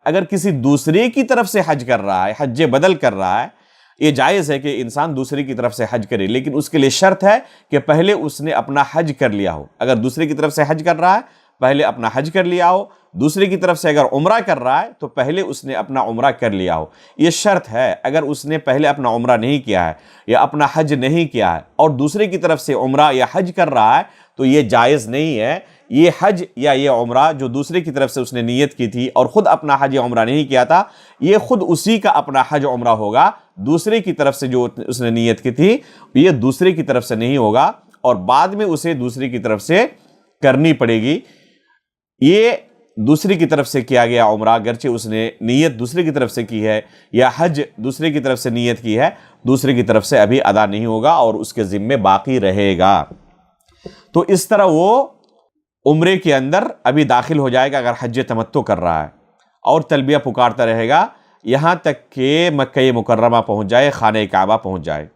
اگر کسی دوسرے کی طرف سے حج کر رہا ہے، حج بدل کر رہا ہے، یہ جائز ہے کہ انسان دوسرے کی طرف سے حج کرے، لیکن اس کے لیے شرط ہے کہ پہلے اس نے اپنا حج کر لیا ہو۔ اگر دوسرے کی طرف سے حج کر رہا ہے، پہلے اپنا حج کر لیا ہو۔ دوسرے کی طرف سے اگر عمرہ کر رہا ہے تو پہلے اس نے اپنا عمرہ کر لیا ہو، یہ شرط ہے۔ اگر اس نے پہلے اپنا عمرہ نہیں کیا ہے یا اپنا حج نہیں کیا ہے اور دوسرے کی طرف سے عمرہ یا حج کر رہا ہے تو یہ جائز نہیں ہے۔ یہ حج یا یہ عمرہ جو دوسرے کی طرف سے اس نے نیت کی تھی اور خود اپنا حج یا عمرہ نہیں کیا تھا، یہ خود اسی کا اپنا حج عمرہ ہوگا۔ دوسرے کی طرف سے جو اس نے نیت کی تھی یہ دوسرے کی طرف سے نہیں ہوگا، اور بعد میں اسے دوسرے کی طرف سے کرنی پڑے گی۔ یہ دوسرے کی طرف سے کیا گیا عمرہ، اگرچہ اس نے نیت دوسرے کی طرف سے کی ہے یا حج دوسرے کی طرف سے نیت کی ہے، دوسرے کی طرف سے ابھی ادا نہیں ہوگا اور اس کے ذمے باقی رہے گا۔ تو اس طرح وہ عمرے کے اندر ابھی داخل ہو جائے گا اگر حج تمتع کر رہا ہے، اور تلبیہ پکارتا رہے گا یہاں تک کہ مکہ مکرمہ پہنچ جائے، خانہ کعبہ پہنچ جائے۔